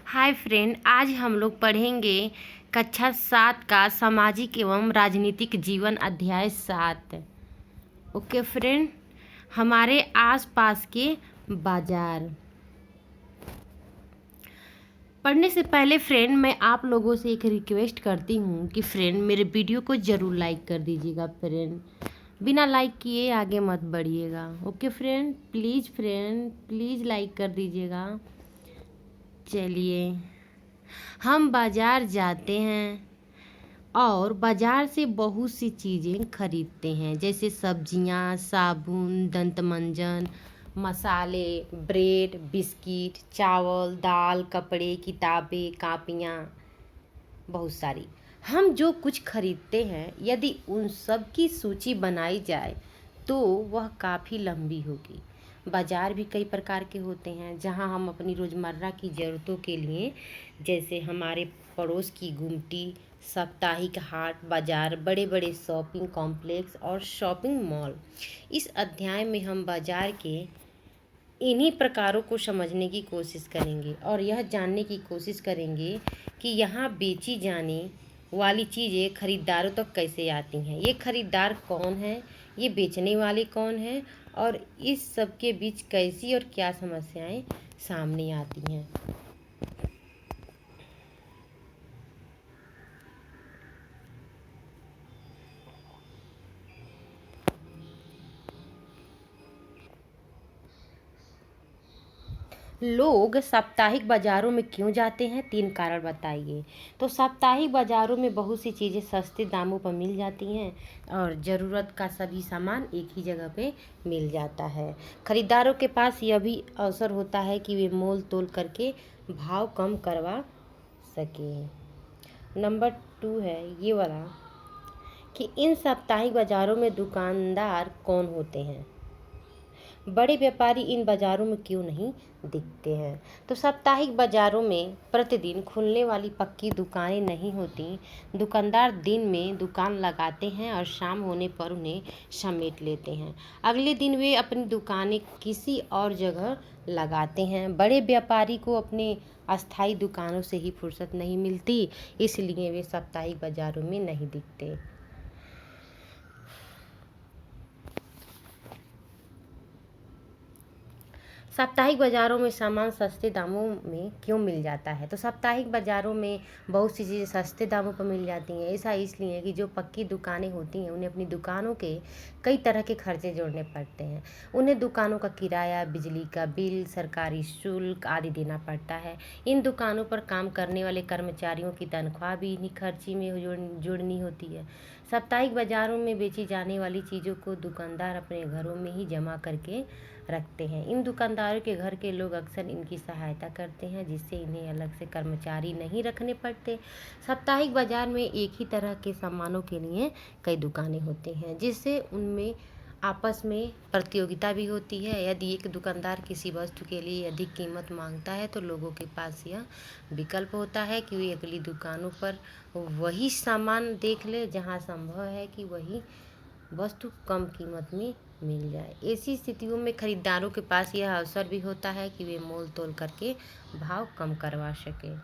Hi friend, आज हम लोग पढ़ेंगे कक्षा 7 का सामाजिक एवं राजनीतिक जीवन अध्याय 7। ओके फ्रेंड, हमारे आसपास के बाजार। पढ़ने से पहले फ्रेंड मैं आप लोगों से एक रिक्वेस्ट करती हूँ कि फ्रेंड मेरे वीडियो को ज़रूर लाइक कर दीजिएगा। फ्रेंड बिना लाइक किए आगे मत बढ़िएगा। ओके फ्रेंड, प्लीज़ लाइक कर दीजिएगा। चलिए, हम बाज़ार जाते हैं और बाज़ार से बहुत सी चीज़ें खरीदते हैं, जैसे सब्जियां, साबुन, दंतमंजन, मसाले, ब्रेड, बिस्किट, चावल, दाल, कपड़े, किताबें, कापियाँ, बहुत सारी। हम जो कुछ खरीदते हैं, यदि उन सब की सूची बनाई जाए तो वह काफ़ी लंबी होगी। बाज़ार भी कई प्रकार के होते हैं, जहां हम अपनी रोज़मर्रा की ज़रूरतों के लिए, जैसे हमारे पड़ोस की गुमटी, साप्ताहिक हाट बाज़ार, बड़े बड़े शॉपिंग कॉम्प्लेक्स और शॉपिंग मॉल। इस अध्याय में हम बाज़ार के इन्हीं प्रकारों को समझने की कोशिश करेंगे और यह जानने की कोशिश करेंगे कि यहाँ बेची जाने वाली चीज़ें खरीदारों तक कैसे आती हैं। ये खरीदार कौन है, ये बेचने वाले कौन हैं और इस सब के बीच कैसी और क्या समस्याएं सामने आती हैं। लोग साप्ताहिक बाज़ारों में क्यों जाते हैं, 3 कारण बताइए। तो साप्ताहिक बाज़ारों में बहुत सी चीज़ें सस्ते दामों पर मिल जाती हैं और ज़रूरत का सभी सामान एक ही जगह पे मिल जाता है। खरीदारों के पास यह भी अवसर होता है कि वे मोल तोल करके भाव कम करवा सकें। नंबर 2 है ये वाला कि इन साप्ताहिक बाज़ारों में दुकानदार कौन होते हैं। बड़े व्यापारी इन बाज़ारों में क्यों नहीं दिखते हैं। तो साप्ताहिक बाज़ारों में प्रतिदिन खुलने वाली पक्की दुकानें नहीं होती। दुकानदार दिन में दुकान लगाते हैं और शाम होने पर उन्हें समेट लेते हैं। अगले दिन वे अपनी दुकानें किसी और जगह लगाते हैं। बड़े व्यापारी को अपने अस्थायी दुकानों से ही फुर्सत नहीं मिलती, इसलिए वे साप्ताहिक बाज़ारों में नहीं दिखते। साप्ताहिक बाज़ारों में सामान सस्ते दामों में क्यों मिल जाता है। तो साप्ताहिक बाज़ारों में बहुत सी चीज़ें सस्ते दामों पर मिल जाती हैं। ऐसा इसलिए कि जो पक्की दुकानें होती हैं उन्हें अपनी दुकानों के कई तरह के खर्चे जोड़ने पड़ते हैं। उन्हें दुकानों का किराया, बिजली का बिल, सरकारी शुल्क आदि देना पड़ता है। इन दुकानों पर काम करने वाले कर्मचारियों की तनख्वाह भी इन्हीं खर्ची में जोड़नी होती है। साप्ताहिक बाज़ारों में बेची जाने वाली चीज़ों को दुकानदार अपने घरों में ही जमा करके रखते हैं। इन दुकानदारों के घर के लोग अक्सर इनकी सहायता करते हैं, जिससे इन्हें अलग से कर्मचारी नहीं रखने पड़ते। साप्ताहिक बाज़ार में एक ही तरह के सामानों के लिए कई दुकानें होती हैं, जिससे उनमें आपस में प्रतियोगिता भी होती है। यदि एक दुकानदार किसी वस्तु के लिए अधिक कीमत मांगता है तो लोगों के पास यह विकल्प होता है कि वे अगली दुकानों पर वही सामान देख ले जहां संभव है कि वही वस्तु कम कीमत में मिल जाए। ऐसी स्थितियों में खरीदारों के पास यह अवसर भी होता है कि वे मोल तोल करके भाव कम करवा सके।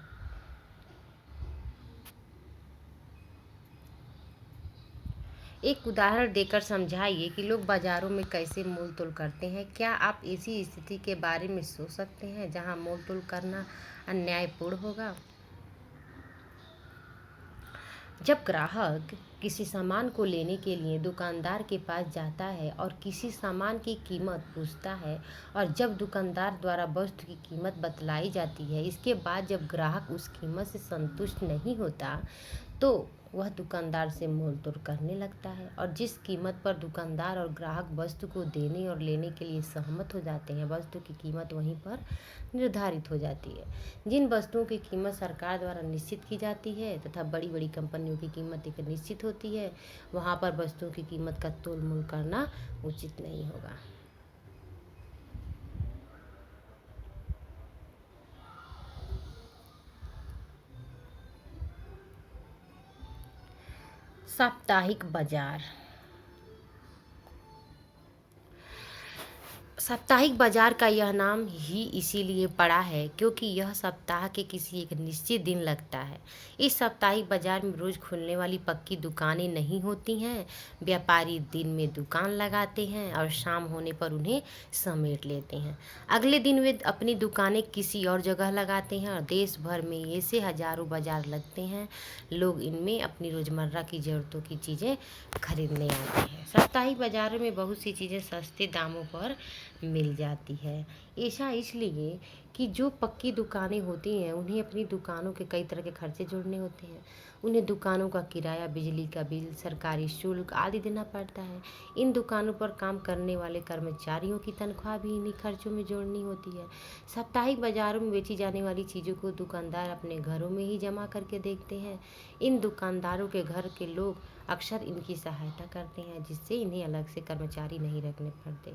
एक उदाहरण देकर समझाइए कि लोग बाज़ारों में कैसे मोल तोल करते हैं। क्या आप ऐसी स्थिति के बारे में सोच सकते हैं जहां मोल तोल करना अन्यायपूर्ण होगा। जब ग्राहक किसी सामान को लेने के लिए दुकानदार के पास जाता है और किसी सामान की कीमत पूछता है और जब दुकानदार द्वारा वस्तु की कीमत बतलाई जाती है, इसके बाद जब ग्राहक उस कीमत से संतुष्ट नहीं होता तो वह दुकानदार से मोल तोल करने लगता है और जिस कीमत पर दुकानदार और ग्राहक वस्तु को देने और लेने के लिए सहमत हो जाते हैं, वस्तु की कीमत वहीं पर निर्धारित हो जाती है। जिन वस्तुओं की कीमत सरकार द्वारा निश्चित की जाती है तथा बड़ी बड़ी कंपनियों की कीमत एक निश्चित होती है, वहाँ पर वस्तुओं की कीमत का तोल मोल करना उचित नहीं होगा। साप्ताहिक बाजार। साप्ताहिक बाजार का यह नाम ही इसीलिए पड़ा है क्योंकि यह सप्ताह के किसी एक निश्चित दिन लगता है। इस साप्ताहिक बाजार में रोज खुलने वाली पक्की दुकानें नहीं होती हैं। व्यापारी दिन में दुकान लगाते हैं और शाम होने पर उन्हें समेट लेते हैं। अगले दिन वे अपनी दुकानें किसी और जगह लगाते हैं और देश भर में ऐसे हजारों बाजार लगते हैं। लोग इनमें अपनी रोजमर्रा की ज़रूरतों की चीज़ें खरीदने आते हैं। साप्ताहिक बाजारों में बहुत सी चीज़ें सस्ते दामों पर मिल जाती है। ऐसा इसलिए कि जो पक्की दुकानें होती हैं उन्हें अपनी दुकानों के कई तरह के खर्चे जोड़ने होते हैं। उन्हें दुकानों का किराया, बिजली का बिल, सरकारी शुल्क आदि देना पड़ता है। इन दुकानों पर काम करने वाले कर्मचारियों की तनख्वाह भी इन्हीं खर्चों में जोड़नी होती है। साप्ताहिक बाजारों में बेची जाने वाली चीज़ों को दुकानदार अपने घरों में ही जमा करके देखते हैं। इन दुकानदारों के घर के लोग अक्सर इनकी सहायता करते हैं, जिससे इन्हें अलग से कर्मचारी नहीं रखने पड़ते।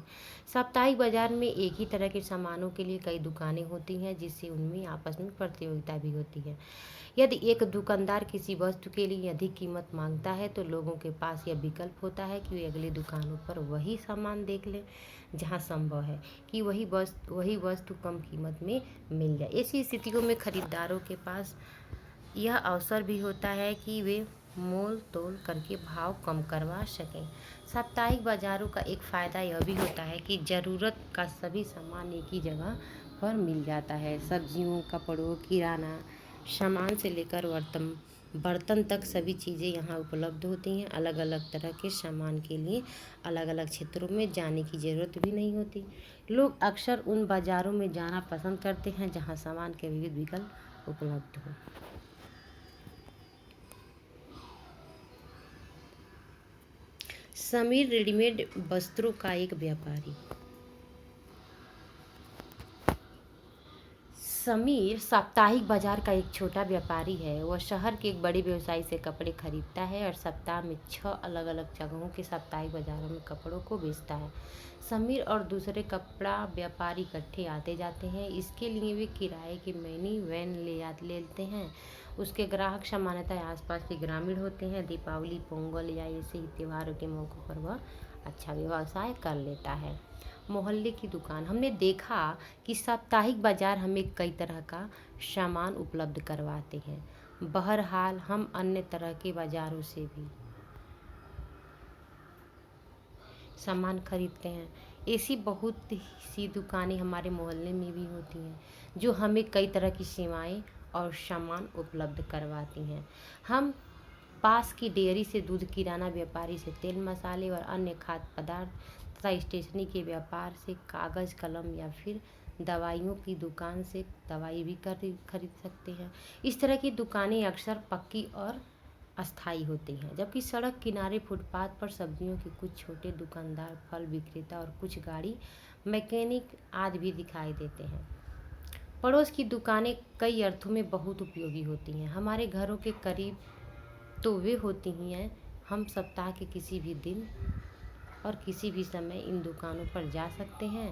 साप्ताहिक बाजार में एक ही तरह के सामानों के लिए कई दुकानें होती हैं, जिससे उनमें आपस में प्रतियोगिता भी होती है। यदि एक दुकानदार किसी वस्तु के लिए अधिक कीमत मांगता है तो लोगों के पास यह विकल्प होता है कि वे अगली दुकानों पर वही सामान देख लें जहां संभव है कि वही वस्तु कम कीमत में मिल जाए। ऐसी स्थितियों में खरीदारों के पास यह अवसर भी होता है कि वे मोल तोल करके भाव कम करवा सकें। साप्ताहिक बाजारों का एक फ़ायदा यह भी होता है कि ज़रूरत का सभी सामान एक ही जगह पर मिल जाता है। सब्जियों, कपड़ों, किराना सामान से लेकर बर्तन तक सभी चीज़ें यहाँ उपलब्ध होती हैं। अलग अलग तरह के सामान के लिए अलग अलग क्षेत्रों में जाने की ज़रूरत भी नहीं होती। लोग अक्सर उन बाज़ारों में जाना पसंद करते हैं जहाँ सामान के विविध विकल्प उपलब्ध हो। समीर रेडीमेड वस्त्रों का एक व्यापारी। समीर साप्ताहिक बाजार का एक छोटा व्यापारी है। वह शहर के एक बड़े व्यवसायी से कपड़े खरीदता है और सप्ताह में 6 अलग अलग जगहों के साप्ताहिक बाजारों में कपड़ों को बेचता है। समीर और दूसरे कपड़ा व्यापारी इकट्ठे आते जाते हैं। इसके लिए वे किराए की मिनी वैन लेते हैं। उसके ग्राहक सामान्यतः आसपास के ग्रामीण होते हैं। दीपावली, पोंगल या ऐसे ही त्योहारों के मौक़ों पर वह अच्छा व्यवसाय कर लेता है। मोहल्ले की दुकान। हमने देखा कि साप्ताहिक बाजार हमें कई तरह का सामान उपलब्ध करवाते हैं। बहरहाल हम अन्य तरह के बाज़ारों से भी सामान खरीदते हैं। ऐसी बहुत सी दुकानें हमारे मोहल्ले में भी होती हैं जो हमें कई तरह की सेवाएं और सामान उपलब्ध करवाती हैं। हम पास की डेयरी से दूध, किराना व्यापारी से तेल, मसाले और अन्य खाद्य पदार्थ तथा स्टेशनरी के व्यापार से कागज़, कलम या फिर दवाइयों की दुकान से दवाई भी खरीद सकते हैं। इस तरह की दुकानें अक्सर पक्की और अस्थायी होती हैं, जबकि सड़क किनारे फुटपाथ पर सब्जियों के कुछ छोटे दुकानदार, फल विक्रेता और कुछ गाड़ी मैकेनिक आदि भी दिखाई देते हैं। पड़ोस की दुकानें कई अर्थों में बहुत उपयोगी होती हैं। हमारे घरों के करीब तो वे होती ही हैं। हम सप्ताह के किसी भी दिन और किसी भी समय इन दुकानों पर जा सकते हैं।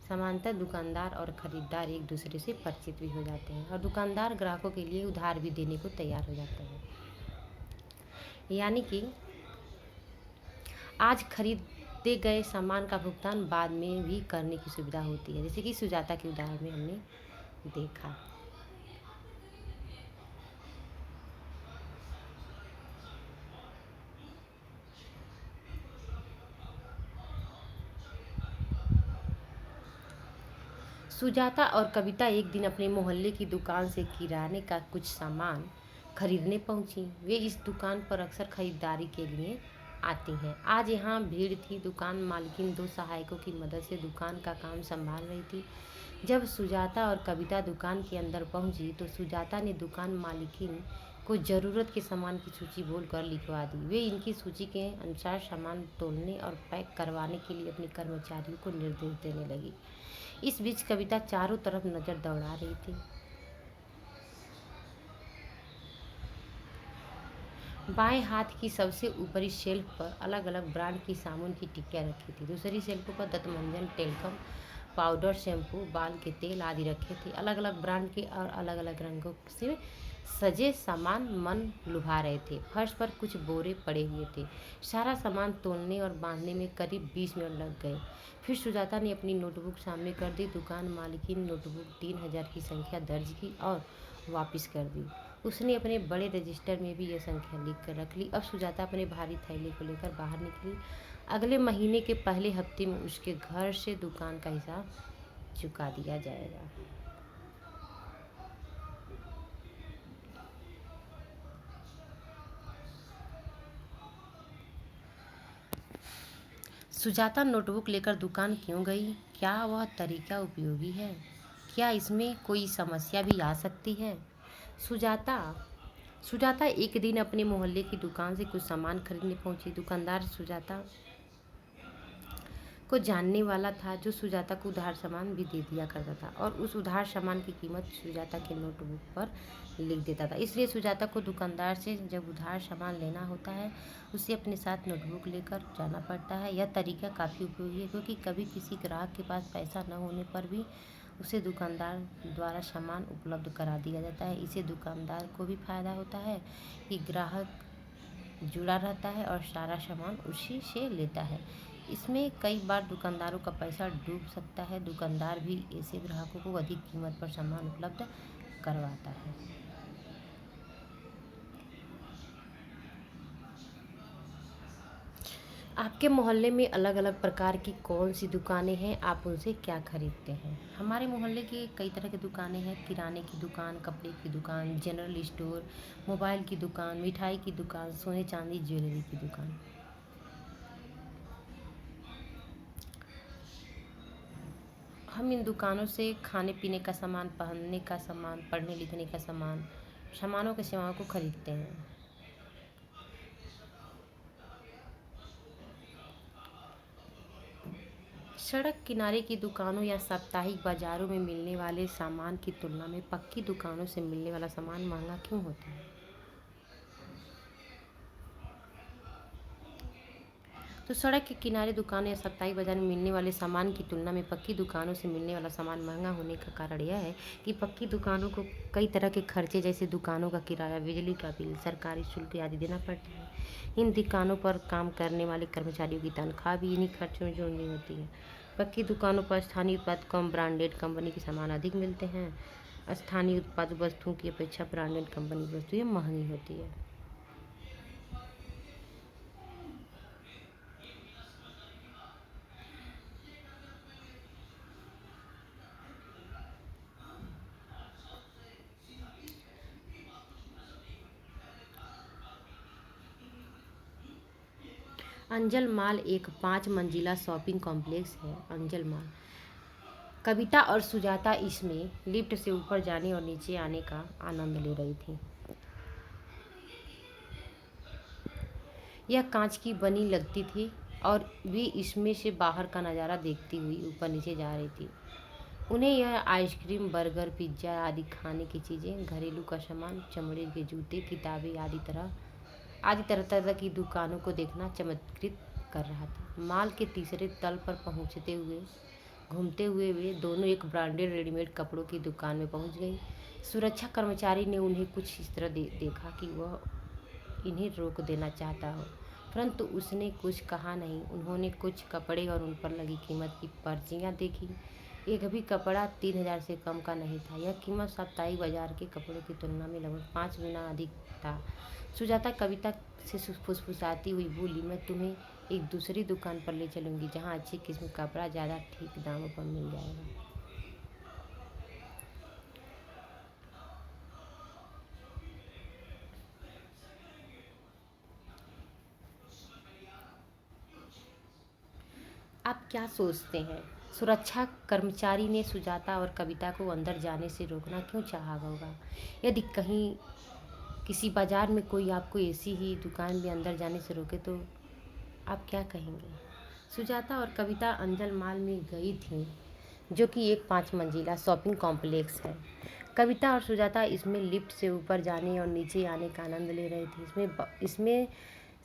सामान्यतः दुकानदार और ख़रीदार एक दूसरे से परिचित भी हो जाते हैं और दुकानदार ग्राहकों के लिए उधार भी देने को तैयार हो जाते हैं। यानी कि आज खरीदे गए सामान का भुगतान बाद में भी करने की सुविधा होती है, जैसे कि सुजाता के उदाहरण में हमने देखा। सुजाता और कविता एक दिन अपने मोहल्ले की दुकान से किराने का कुछ सामान खरीदने पहुंची। वे इस दुकान पर अक्सर खरीदारी के लिए आती हैं। आज यहाँ भीड़ थी। दुकान मालकिन 2 सहायकों की मदद से दुकान का काम संभाल रही थी। जब सुजाता और कविता दुकान के अंदर पहुंची तो सुजाता ने दुकान मालकिन को ज़रूरत के सामान की सूची बोलकर लिखवा दी। वे इनकी सूची के अनुसार सामान तोलने और पैक करवाने के लिए अपने कर्मचारियों को निर्देश देने लगी। इस बीच कविता चारों तरफ नज़र दौड़ा रही थी। बाएं हाथ की सबसे ऊपरी शेल्फ पर अलग अलग ब्रांड की साबुन की टिक्कियाँ रखी थी। दूसरी शेल्फ पर दंतमंजन, टेल्कम पाउडर, शैम्पू, बाल के तेल आदि रखे थे। अलग अलग ब्रांड के और अलग अलग रंगों से सजे सामान मन लुभा रहे थे। फर्श पर कुछ बोरे पड़े हुए थे। सारा सामान तोलने और बांधने में करीब 20 मिनट लग गए। फिर सुजाता ने अपनी नोटबुक सामने कर दी। दुकान मालिकिन नोटबुक 3000 की संख्या दर्ज की और वापस कर दी। उसने अपने बड़े रजिस्टर में भी यह संख्या लिख कर रख ली। अब सुजाता अपने भारी थैले को लेकर बाहर निकली। अगले महीने के पहले हफ्ते में उसके घर से दुकान का हिसाब चुका दिया जाएगा। सुजाता नोटबुक लेकर दुकान क्यों गई? क्या वह तरीका उपयोगी है? क्या इसमें कोई समस्या भी आ सकती है? सुजाता सुजाता एक दिन अपने मोहल्ले की दुकान से कुछ सामान खरीदने पहुंची। दुकानदार सुजाता को जानने वाला था, जो सुजाता को उधार सामान भी दे दिया करता था और उस उधार सामान की कीमत सुजाता के नोटबुक पर लिख देता था। इसलिए सुजाता को दुकानदार से जब उधार सामान लेना होता है, उसे अपने साथ नोटबुक लेकर जाना पड़ता है। यह तरीका काफ़ी उपयोगी है, क्योंकि कभी किसी ग्राहक के पास पैसा न होने पर भी उसे दुकानदार द्वारा सामान उपलब्ध करा दिया जाता है। इससे दुकानदार को भी फायदा होता है कि ग्राहक जुड़ा रहता है और सारा सामान उसी से लेता है। इसमें कई बार दुकानदारों का पैसा डूब सकता है। दुकानदार भी ऐसे ग्राहकों को अधिक कीमत पर सामान उपलब्ध करवाता है। आपके मोहल्ले में अलग अलग प्रकार की कौन सी दुकानें हैं? आप उनसे क्या खरीदते हैं? हमारे मोहल्ले की कई तरह की दुकानें हैं। किराने की दुकान, कपड़े की दुकान, जनरल स्टोर, मोबाइल की दुकान, मिठाई की दुकान, सोने चांदी ज्वेलरी की दुकान। हम इन दुकानों से खाने पीने का सामान, पहनने का सामान, पढ़ने लिखने का सामानों के सेवाओं को खरीदते हैं। सड़क किनारे की दुकानों या साप्ताहिक बाजारों में मिलने वाले सामान की तुलना में पक्की दुकानों से मिलने वाला सामान महंगा क्यों होता है? तो सड़क के किनारे दुकान या साप्ताहिक बाजार में मिलने वाले सामान की तुलना में पक्की दुकानों से मिलने वाला सामान महंगा होने का कारण यह है कि पक्की दुकानों को कई तरह के खर्चे, जैसे दुकानों का किराया, बिजली का बिल, सरकारी शुल्क आदि देना पड़ता है। इन दुकानों पर काम करने वाले कर्मचारियों की तनख्वाह भी इन्हीं खर्चों में जोड़नी होती है। पक्की दुकानों पर स्थानीय उत्पाद कम, ब्रांडेड कंपनी के सामान अधिक मिलते हैं। स्थानीय उत्पाद वस्तुओं की अपेक्षा ब्रांडेड कंपनी की वस्तुएं महंगी होती है। अंजल मॉल एक 5 मंजिला शॉपिंग कॉम्प्लेक्स है। अंजल मॉल। कविता और सुजाता इसमें लिफ्ट से ऊपर जाने और नीचे आने का आनंद ले रही थी। यह कांच की बनी लगती थी और वे इसमें से बाहर का नज़ारा देखती हुई ऊपर नीचे जा रही थी। उन्हें यह आइसक्रीम, बर्गर, पिज्ज़ा आदि खाने की चीज़ें, घरेलू का सामान, चमड़े के जूते, किताबें आदि तरह तरह की दुकानों को देखना चमत्कृत कर रहा था। मॉल के तीसरे तल पर घूमते हुए वे दोनों एक ब्रांडेड रेडीमेड कपड़ों की दुकान में पहुंच गई। सुरक्षा कर्मचारी ने उन्हें कुछ इस तरह देखा कि वह इन्हें रोक देना चाहता हो, परंतु उसने कुछ कहा नहीं। उन्होंने कुछ कपड़े और उन पर लगी कीमत की पर्चियाँ देखी। एक भी कपड़ा 3000 से कम का नहीं था। यह कीमत साप्ताहिक बाजार के कपड़ों की तुलना में लगभग 5 गुना अधिक था। सुजाता कविता से फुसफुसाती हुई बोली, मैं तुम्हें एक दूसरी दुकान पर ले चलूंगी, जहाँ अच्छी किस्म का कपड़ा ज़्यादा ठीक दामों पर मिल जाएगा। आप क्या सोचते हैं? सुरक्षा कर्मचारी ने सुजाता और कविता को अंदर जाने से रोकना क्यों चाहा होगा? यदि कहीं किसी बाजार में कोई आपको ऐसी ही दुकान में अंदर जाने से रोके तो आप क्या कहेंगे? सुजाता और कविता अंजल मॉल में गई थीं, जो कि एक 5 मंजिला शॉपिंग कॉम्प्लेक्स है। कविता और सुजाता इसमें लिफ्ट से ऊपर जाने और नीचे आने का आनंद ले रहे थे। इसमें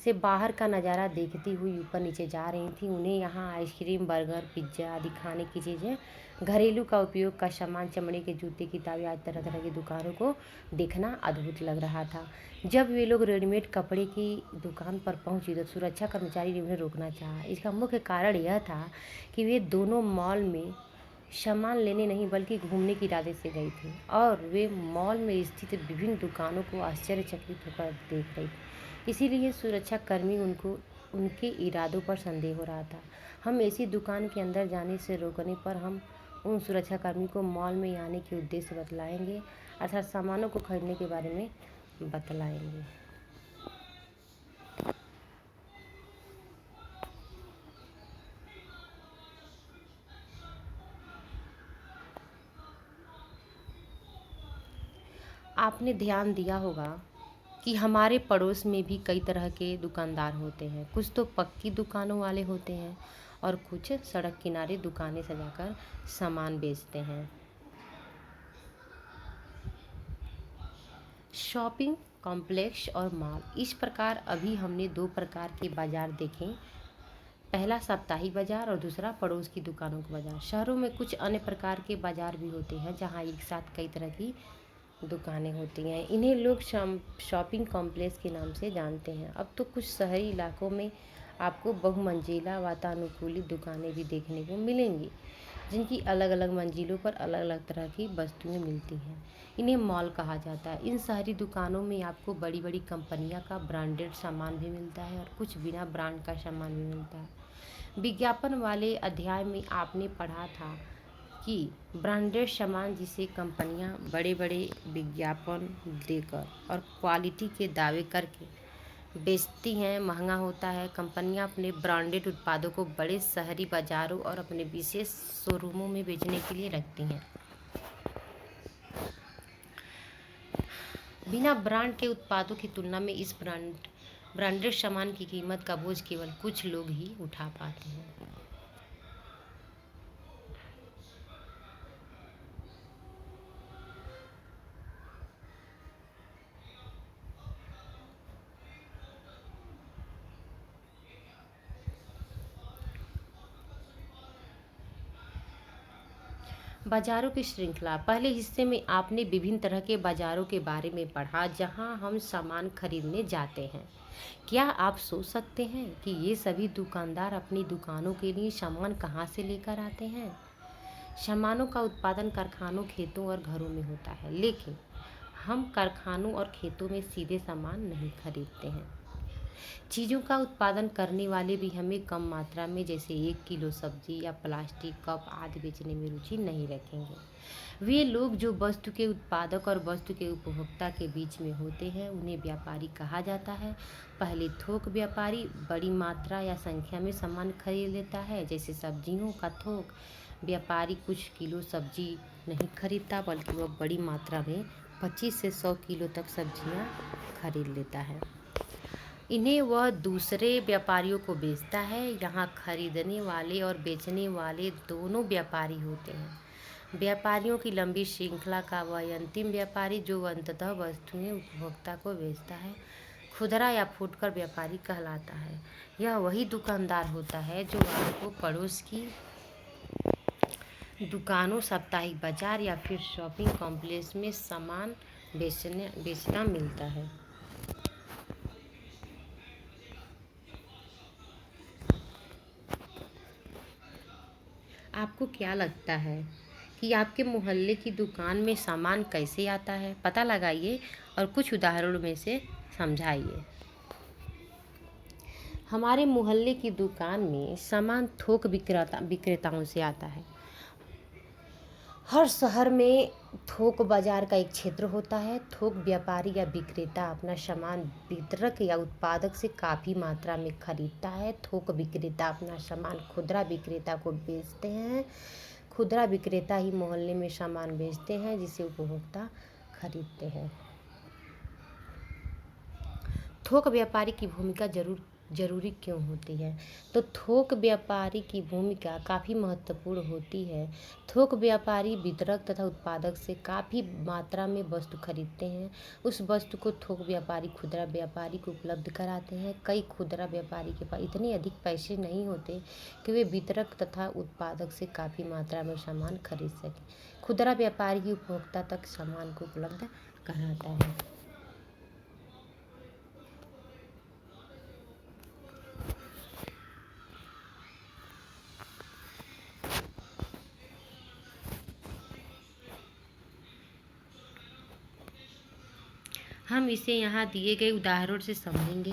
से बाहर का नज़ारा देखती हुई ऊपर नीचे जा रही थी। उन्हें यहाँ आइसक्रीम, बर्गर, पिज्ज़ा आदि खाने की चीज़ें, घरेलू का उपयोग का सामान, चमड़े के जूते, किताबें आदि तरह तरह की दुकानों को देखना अद्भुत लग रहा था। जब वे लोग रेडीमेड कपड़े की दुकान पर पहुंची तो सुरक्षा कर्मचारी ने उन्हें रोकना चाहा। इसका मुख्य कारण यह था कि वे दोनों मॉल में सामान लेने नहीं बल्कि घूमने के इरादे से गई थी और वे मॉल में स्थित विभिन्न दुकानों को आश्चर्यचकित होकर देख रही थी। इसीलिए सुरक्षा कर्मी उनको उनके इरादों पर संदेह हो रहा था। हम ऐसी दुकान के अंदर जाने से रोकने पर हम उन सुरक्षाकर्मी को मॉल में आने के उद्देश्य बतलाएंगे, अर्थात सामानों को खरीदने के बारे में बतलाएंगे। आपने ध्यान दिया होगा कि हमारे पड़ोस में भी कई तरह के दुकानदार होते हैं। कुछ तो पक्की दुकानों वाले होते हैं और कुछ सड़क किनारे दुकानें सजाकर सामान बेचते हैं। शॉपिंग कॉम्प्लेक्स और मॉल। इस प्रकार अभी हमने दो प्रकार के बाजार देखे। पहला साप्ताहिक बाजार और दूसरा पड़ोस की दुकानों का बाजार। शहरों में कुछ अन्य प्रकार के बाजार भी होते हैं जहां एक साथ कई तरह की दुकानें होती हैं। इन्हें लोग शॉपिंग कॉम्प्लेक्स के नाम से जानते हैं। अब तो कुछ शहरी इलाकों में आपको बहुमंजिला वातानुकूलित दुकानें भी देखने को मिलेंगी, जिनकी अलग अलग मंजिलों पर अलग अलग तरह की वस्तुएं मिलती हैं। इन्हें मॉल कहा जाता है। इन शहरी दुकानों में आपको बड़ी बड़ी कंपनियां का ब्रांडेड सामान भी मिलता है और कुछ बिना ब्रांड का सामान भी मिलता है। विज्ञापन वाले अध्याय में आपने पढ़ा था कि ब्रांडेड सामान जिसे कंपनियां बड़े बड़े विज्ञापन देकर और क्वालिटी के दावे करके बेचती हैं, महंगा होता है। कंपनियां अपने ब्रांडेड उत्पादों को बड़े शहरी बाजारों और अपने विशेष शोरूमों में बेचने के लिए रखती हैं। बिना ब्रांड के उत्पादों की तुलना में इस ब्रांडेड सामान की कीमत का बोझ केवल कुछ लोग ही उठा पाते हैं। बाजारों की श्रृंखला। पहले हिस्से में आपने विभिन्न तरह के बाजारों के बारे में पढ़ा जहां हम सामान खरीदने जाते हैं। क्या आप सोच सकते हैं कि ये सभी दुकानदार अपनी दुकानों के लिए सामान कहां से लेकर आते हैं? सामानों का उत्पादन कारखानों, खेतों और घरों में होता है, लेकिन हम कारखानों और खेतों में सीधे सामान नहीं खरीदते हैं। चीज़ों का उत्पादन करने वाले भी हमें कम मात्रा में, जैसे 1 किलो सब्जी या प्लास्टिक कप आदि बेचने में रुचि नहीं रखेंगे। वे लोग जो वस्तु के उत्पादक और वस्तु के उपभोक्ता के बीच में होते हैं उन्हें व्यापारी कहा जाता है। पहले थोक व्यापारी बड़ी मात्रा या संख्या में सामान खरीद लेता है, जैसे सब्जियों का थोक व्यापारी कुछ किलो सब्जी नहीं खरीदता बल्कि वह बड़ी मात्रा में 25 से 100 किलो तक सब्जियां खरीद लेता है। इन्हें वह दूसरे व्यापारियों को बेचता है। यहाँ खरीदने वाले और बेचने वाले दोनों व्यापारी होते हैं। व्यापारियों की लंबी श्रृंखला का वह अंतिम व्यापारी जो अंततः वस्तुएं उपभोक्ता को बेचता है, खुदरा या फुटकर व्यापारी कहलाता है। यह वही दुकानदार होता है जो आपको पड़ोस की दुकानों, साप्ताहिक बाजार या फिर शॉपिंग कॉम्प्लेक्स में सामान बेचना मिलता है। आपको क्या लगता है कि आपके मोहल्ले की दुकान में सामान कैसे आता है? पता लगाइए और कुछ उदाहरणों में से समझाइए। हमारे मोहल्ले की दुकान में सामान थोक विक्रेताओं से आता है। हर शहर में थोक बाजार का एक क्षेत्र होता है। थोक व्यापारी या विक्रेता अपना सामान वितरक या उत्पादक से काफ़ी मात्रा में खरीदता है। थोक विक्रेता अपना सामान खुदरा विक्रेता को बेचते हैं। खुदरा विक्रेता ही मोहल्ले में सामान बेचते हैं जिसे उपभोक्ता खरीदते हैं। थोक व्यापारी की भूमिका जरूर जरूरी क्यों होती है? तो थोक व्यापारी की भूमिका काफ़ी महत्वपूर्ण होती है। थोक व्यापारी वितरक तथा उत्पादक से काफ़ी मात्रा में वस्तु खरीदते हैं। उस वस्तु को थोक व्यापारी खुदरा व्यापारी को उपलब्ध कराते हैं। कई खुदरा व्यापारी के पास इतने अधिक पैसे नहीं होते कि वे वितरक तथा उत्पादक से काफ़ी मात्रा में सामान खरीद सकें। खुदरा व्यापारी ही उपभोक्ता तक सामान को उपलब्ध कराता है। हम इसे यहाँ दिए गए उदाहरण से समझेंगे।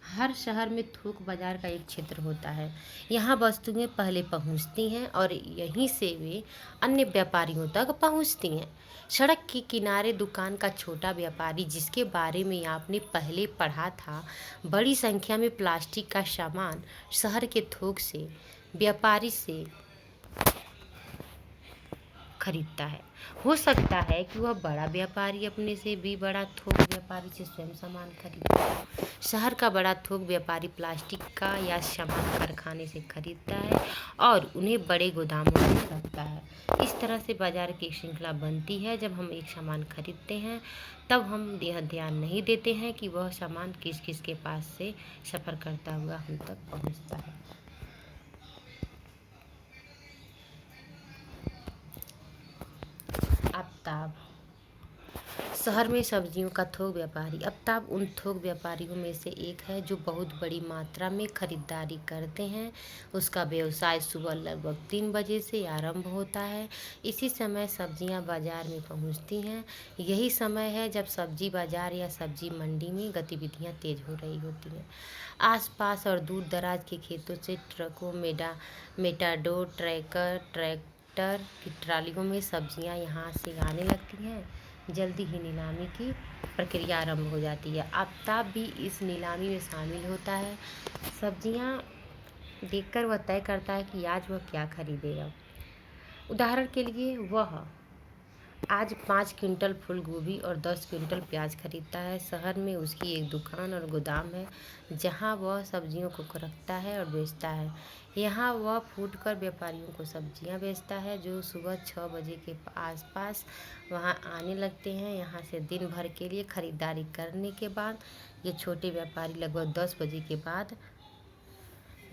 हर शहर में थोक बाजार का एक क्षेत्र होता है। यहाँ वस्तुएं पहले पहुँचती हैं और यहीं से वे अन्य व्यापारियों तक पहुँचती हैं। सड़क के किनारे दुकान का छोटा व्यापारी, जिसके बारे में आपने पहले पढ़ा था, बड़ी संख्या में प्लास्टिक का सामान शहर के थोक से व्यापारी से खरीदता है। हो सकता है कि वह बड़ा व्यापारी अपने से भी बड़ा थोक व्यापारी से स्वयं सामान खरीदता है। शहर का बड़ा थोक व्यापारी प्लास्टिक का या सामान कारखाने से खरीदता है और उन्हें बड़े गोदामों में रखता है। इस तरह से बाजार की श्रृंखला बनती है। जब हम एक सामान खरीदते हैं तब हम यह ध्यान नहीं देते हैं कि वह सामान किस किस के पास से सफ़र करता हुआ हम तक पहुंचता है। आफ्ताब। शहर में सब्जियों का थोक व्यापारी। आफ्ताब उन थोक व्यापारियों में से एक है जो बहुत बड़ी मात्रा में खरीदारी करते हैं। उसका व्यवसाय सुबह लगभग 3 बजे से आरंभ होता है। इसी समय सब्जियां बाजार में पहुंचती हैं। यही समय है जब सब्जी बाजार या सब्जी मंडी में गतिविधियां तेज हो रही होती हैं। आसपास और दूर दराज के खेतों से ट्रकों, मेटाडोर, ट्रैक्टर की ट्रालियों में सब्जियां यहाँ से आने लगती हैं। जल्दी ही नीलामी की प्रक्रिया आरंभ हो जाती है। आफ्ताब भी इस नीलामी में शामिल होता है। सब्जियां देखकर वह तय करता है कि आज वह क्या खरीदेगा। उदाहरण के लिए वह आज 5 क्विंटल फूल गोभी और 10 क्विंटल प्याज खरीदता है। शहर में उसकी एक दुकान और गोदाम है जहां वह सब्जियों को रखता है और बेचता है। यहाँ वह फूटकर व्यापारियों को सब्जियां बेचता है जो सुबह 6 बजे के आसपास वहां आने लगते हैं। यहाँ से दिन भर के लिए खरीदारी करने के बाद ये छोटे व्यापारी लगभग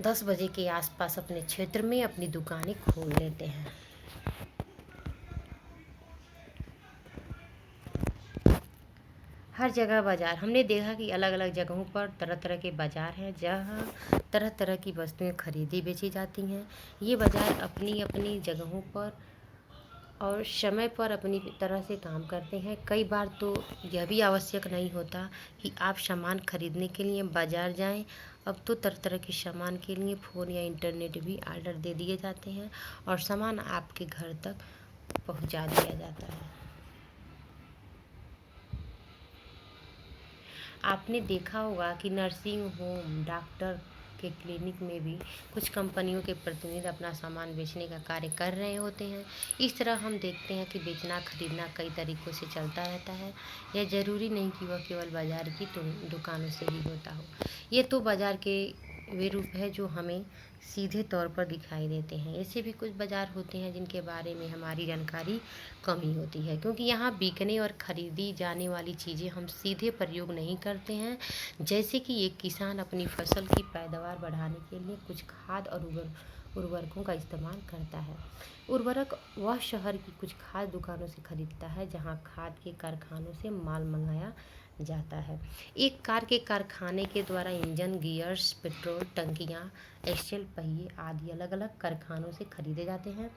10 बजे के आसपास अपने क्षेत्र में अपनी दुकानें खोल लेते हैं। हर जगह बाजार। हमने देखा कि अलग अलग जगहों पर तरह तरह के बाजार हैं जहाँ तरह तरह की वस्तुएं खरीदी बेची जाती हैं। ये बाजार अपनी अपनी जगहों पर और समय पर अपनी तरह से काम करते हैं। कई बार तो यह भी आवश्यक नहीं होता कि आप सामान खरीदने के लिए बाजार जाएं। अब तो तरह तरह के सामान के लिए फ़ोन या इंटरनेट भी ऑर्डर दे दिए जाते हैं और सामान आपके घर तक पहुंचा दिया जाता है। आपने देखा होगा कि नर्सिंग होम, डॉक्टर के क्लिनिक में भी कुछ कंपनियों के प्रतिनिधि अपना सामान बेचने का कार्य कर रहे होते हैं। इस तरह हम देखते हैं कि बेचना खरीदना कई तरीक़ों से चलता रहता है। यह ज़रूरी नहीं कि वह केवल बाज़ार की दुकानों से ही होता हो। ये तो बाज़ार के वे रूप है जो हमें सीधे तौर पर दिखाई देते हैं। ऐसे भी कुछ बाज़ार होते हैं जिनके बारे में हमारी जानकारी कम ही होती है, क्योंकि यहाँ बिकने और ख़रीदी जाने वाली चीज़ें हम सीधे प्रयोग नहीं करते हैं। जैसे कि एक किसान अपनी फसल की पैदावार बढ़ाने के लिए कुछ खाद और उर्वरकों का इस्तेमाल करता है। उर्वरक वह शहर की कुछ खाद दुकानों से खरीदता है जहाँ खाद के कारखानों से माल मंगाया जाता है। एक कार के कारखाने के द्वारा इंजन, गियर्स, पेट्रोल टंकियाँ, एक्सेल पहिए आदि अलग अलग कारखानों से खरीदे जाते हैं।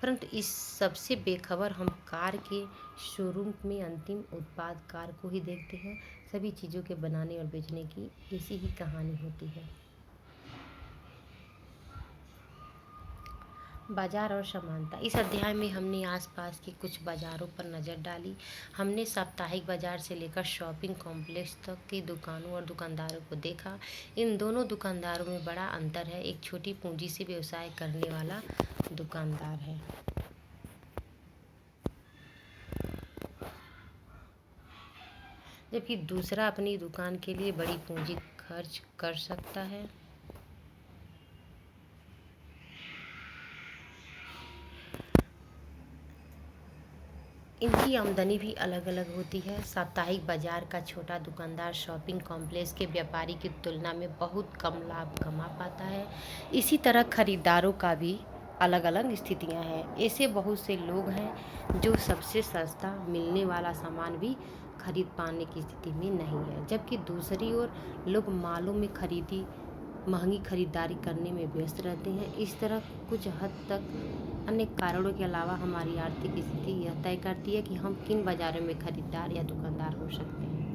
परंतु इस सबसे बेखबर हम कार के शोरूम में अंतिम उत्पाद कार को ही देखते हैं। सभी चीज़ों के बनाने और बेचने की ऐसी ही कहानी होती है। बाजार और समानता। इस अध्याय में हमने आसपास के कुछ बाज़ारों पर नज़र डाली। हमने साप्ताहिक बाज़ार से लेकर शॉपिंग कॉम्प्लेक्स तक की दुकानों और दुकानदारों को देखा। इन दोनों दुकानदारों में बड़ा अंतर है। एक छोटी पूंजी से व्यवसाय करने वाला दुकानदार है, जबकि दूसरा अपनी दुकान के लिए बड़ी पूंजी खर्च कर सकता है। इनकी आमदनी भी अलग अलग होती है। साप्ताहिक बाजार का छोटा दुकानदार शॉपिंग कॉम्प्लेक्स के व्यापारी की तुलना में बहुत कम लाभ कमा पाता है। इसी तरह खरीदारों का भी अलग अलग स्थितियां हैं। ऐसे बहुत से लोग हैं जो सबसे सस्ता मिलने वाला सामान भी खरीद पाने की स्थिति में नहीं है, जबकि दूसरी ओर लोग मालों में महंगी खरीदारी करने में व्यस्त रहते हैं। इस तरह कुछ हद तक अन्य कारणों के अलावा हमारी आर्थिक स्थिति यह तय करती है कि हम किन बाज़ारों में खरीदार या दुकानदार हो सकते हैं।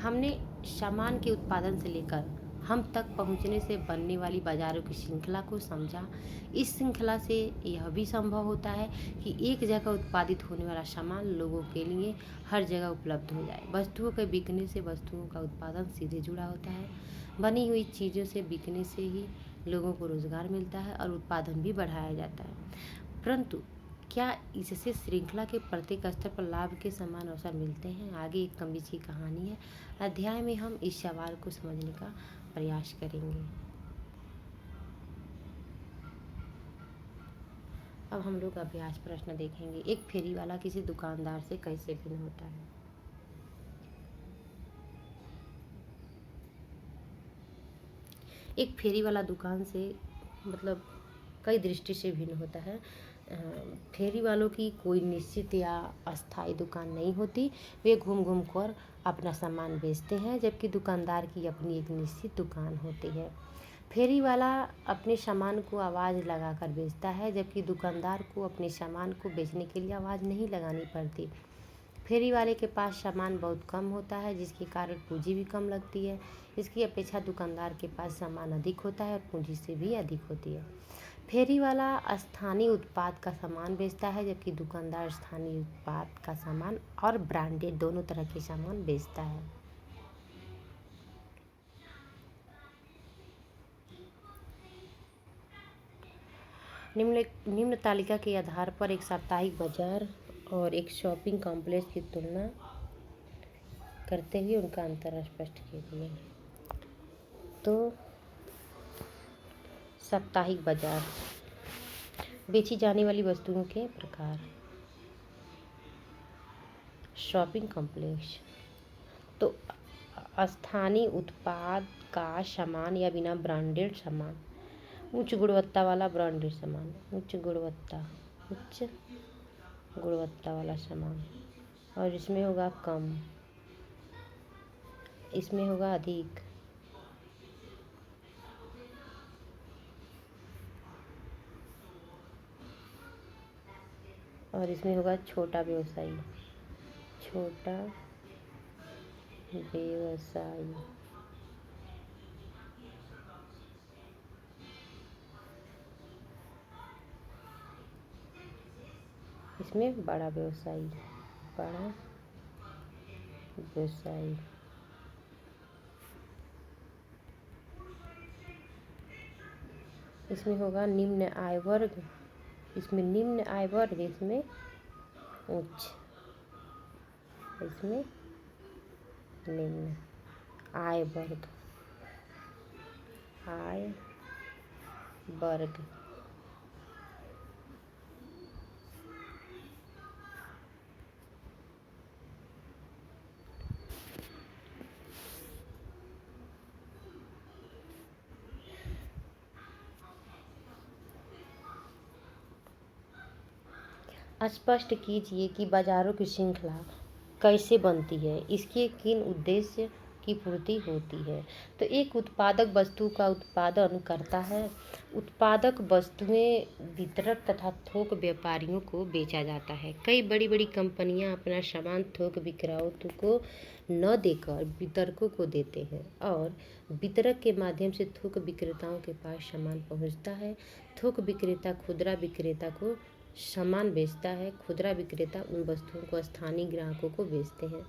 हमने सामान के उत्पादन से लेकर हम तक पहुंचने से बनने वाली बाज़ारों की श्रृंखला को समझा। इस श्रृंखला से यह भी संभव होता है कि एक जगह उत्पादित होने वाला सामान लोगों के लिए हर जगह उपलब्ध हो जाए। वस्तुओं के बिकने से वस्तुओं का उत्पादन सीधे जुड़ा होता है। बनी हुई चीज़ों से बिकने से ही लोगों को रोज़गार मिलता है और उत्पादन भी बढ़ाया जाता है। परंतु क्या इससे श्रृंखला के प्रत्येक स्तर पर लाभ के समान अवसर मिलते हैं? आगे एक कमीज की कहानी है। अध्याय में हम इस सवाल को समझने का प्रयास करेंगे। अब हम लोग अभ्यास प्रश्न देखेंगे। एक फेरी वाला किसी दुकानदार से कैसे भिन्न होता है? एक फेरी वाला दुकान से मतलब कई दृष्टि से भिन्न होता है। फेरी वालों की कोई निश्चित या अस्थायी दुकान नहीं होती। वे घूम घूम कर अपना सामान बेचते हैं, जबकि दुकानदार की अपनी एक निश्चित दुकान होती है। फेरी वाला अपने सामान को आवाज़ लगाकर बेचता है, जबकि दुकानदार को अपने सामान को बेचने के लिए आवाज़ नहीं लगानी पड़ती। फेरी वाले के पास सामान बहुत कम होता है, जिसके कारण पूंजी भी कम लगती है। इसकी अपेक्षा दुकानदार के पास सामान अधिक होता है और पूंजी से भी अधिक होती है। फेरी वाला स्थानीय उत्पाद का सामान बेचता है, जबकि दुकानदार स्थानीय उत्पाद का सामान और ब्रांडेड दोनों तरह के सामान बेचता है। निम्न तालिका के आधार पर एक साप्ताहिक बाजार और एक शॉपिंग कॉम्प्लेक्स की तुलना करते हुए उनका अंतर स्पष्ट कीजिए। तो साप्ताहिक बाजार, बेची जाने वाली वस्तुओं के प्रकार। शॉपिंग कॉम्प्लेक्स तो स्थानीय उत्पाद का सामान या बिना ब्रांडेड सामान, उच्च गुणवत्ता वाला ब्रांडेड सामान, उच्च गुणवत्ता वाला सामान, और इसमें होगा कम, इसमें होगा अधिक, और इसमें होगा छोटा व्यवसायी। इसमें बड़ा व्यवसायी। इसमें होगा निम्न आय वर्ग, इसमें निम्न आय वर्ग, इसमें उच्च, इसमें निम्न आय वर्ग। स्पष्ट कीजिए कि बाजारों की श्रृंखला कैसे बनती है, इसके किन उद्देश्य की पूर्ति होती है। तो एक उत्पादक वस्तु का उत्पादन करता है। उत्पादक वस्तुएं वितरक तथा थोक व्यापारियों को बेचा जाता है। कई बड़ी बड़ी कंपनियां अपना सामान थोक विक्रेताओं को न देकर वितरकों को देते हैं और वितरक के माध्यम से थोक विक्रेताओं के पास सामान पहुंचता है। थोक विक्रेता खुदरा विक्रेता को सामान बेचता है। खुदरा विक्रेता उन वस्तुओं को स्थानीय ग्राहकों को बेचते हैं।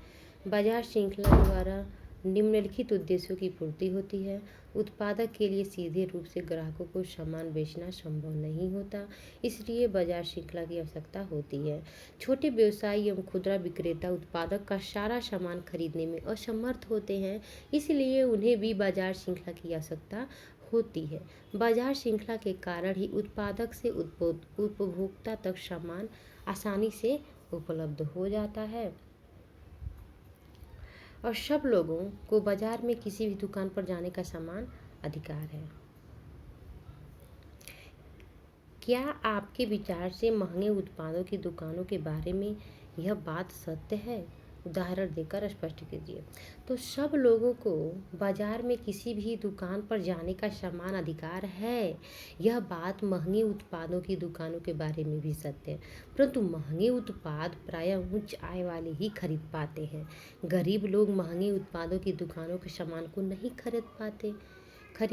बाजार श्रृंखला द्वारा निम्नलिखित उद्देश्यों की पूर्ति होती है। उत्पादक के लिए सीधे रूप से ग्राहकों को सामान बेचना संभव नहीं होता, इसलिए बाजार श्रृंखला की आवश्यकता होती है। छोटे व्यवसायी एवं खुदरा विक्रेता उत्पादक का सारा सामान खरीदने में असमर्थ होते हैं, इसलिए उन्हें भी बाजार श्रृंखला की आवश्यकता होती है। बाजार श्रृंखला के कारण ही उत्पादक से उपभोक्ता तक सामान आसानी से उपलब्ध हो जाता है और सब लोगों को बाजार में किसी भी दुकान पर जाने का समान अधिकार है। क्या आपके विचार से महंगे उत्पादों की दुकानों के बारे में यह बात सत्य है? उदाहरण देकर स्पष्ट कीजिए। तो सब लोगों को बाजार में किसी भी दुकान पर जाने का समान अधिकार है। यह बात महंगे उत्पादों की दुकानों के बारे में भी सत्य है, परंतु महंगे उत्पाद प्रायः उच्च आय वाले ही खरीद पाते हैं। गरीब लोग महंगे उत्पादों की दुकानों के सामान को नहीं खरीद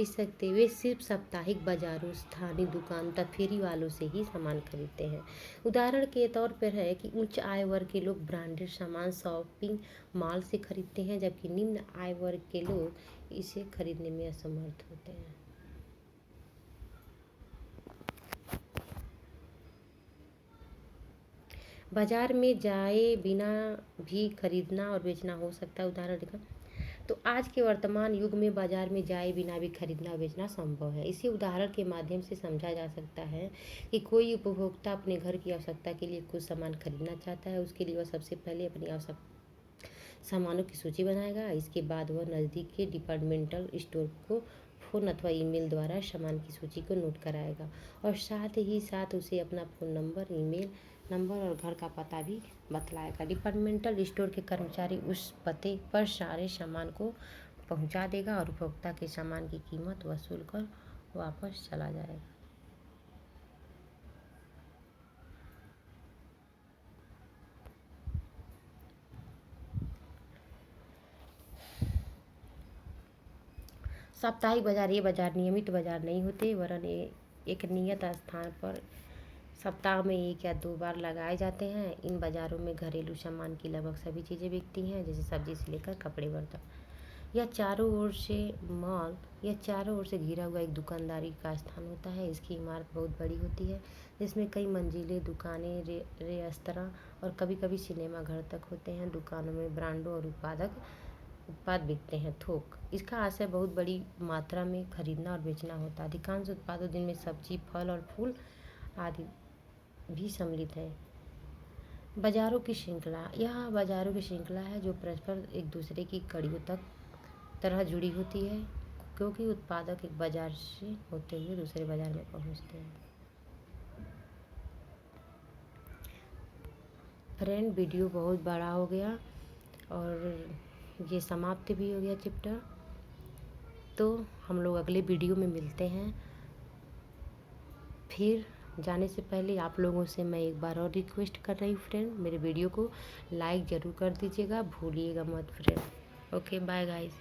सकते। वे सिर्फ साप्ताहिक बाजारों, स्थानीय दुकान तक फेरी वालों से ही सामान खरीदते हैं। उदाहरण के तौर पर है कि उच्च आय वर्ग के लोग ब्रांडेड सामान शॉपिंग मॉल से खरीदते हैं, जबकि निम्न आय वर्ग के लोग इसे खरीदने में असमर्थ होते हैं। बाजार में जाए बिना भी खरीदना और बेचना हो सकता है। उदाहरण देखा तो आज के वर्तमान युग में बाजार में जाए बिना भी खरीदना और बेचना संभव है। इसे उदाहरण के माध्यम से समझा जा सकता है कि कोई उपभोक्ता अपने घर की आवश्यकता के लिए कुछ सामान खरीदना चाहता है। उसके लिए वह सबसे पहले अपनी आवश्यक सामानों की सूची बनाएगा। इसके बाद वह नज़दीक के डिपार्टमेंटल स्टोर को फ़ोन अथवा ईमेल द्वारा सामान की सूची को नोट कराएगा और साथ ही साथ उसे अपना फ़ोन नंबर, ईमेल नंबर और घर का पता भी बतलाएगा। डिपार्टमेंटल स्टोर के कर्मचारी उस पते पर सारे सामान को पहुंचा देगा और उपभोक्ता के सामान की कीमत वसूल कर वापस चला जाएगा। साप्ताहिक बाजार ये बाजार नियमित बाजार नहीं होते, वरन एक नियत स्थान पर सप्ताह में 1 या 2 बार लगाए जाते हैं। इन बाज़ारों में घरेलू सामान की लगभग सभी चीज़ें बिकती हैं, जैसे सब्जी से लेकर कपड़े, बर्तन। यह चारों ओर से घिरा हुआ एक दुकानदारी का स्थान होता है। इसकी इमारत बहुत बड़ी होती है, जिसमें कई मंजिलें, दुकानें, रेस्तरां और कभी कभी सिनेमा घर तक होते हैं। दुकानों में ब्रांडों और उत्पाद बिकते हैं। थोक इसका आशय बहुत बड़ी मात्रा में खरीदना और बेचना होता है। अधिकांश उत्पादों जिनमें सब्जी, फल और फूल आदि भी सम्मिलित है। बाजारों की श्रृंखला, यह बाजारों की श्रृंखला है जो परस्पर एक दूसरे की कड़ियों तक तरह जुड़ी होती है, क्योंकि उत्पादक एक बाजार से होते हुए दूसरे बाजार में पहुंचते हैं। फ्रेंड, वीडियो बहुत बड़ा हो गया और ये समाप्त भी हो गया चैप्टर। तो हम लोग अगले वीडियो में मिलते हैं। फिर जाने से पहले आप लोगों से मैं एक बार और रिक्वेस्ट कर रही हूँ फ्रेंड, मेरे वीडियो को लाइक ज़रूर कर दीजिएगा, भूलिएगा मत फ्रेंड। Okay, bye guys.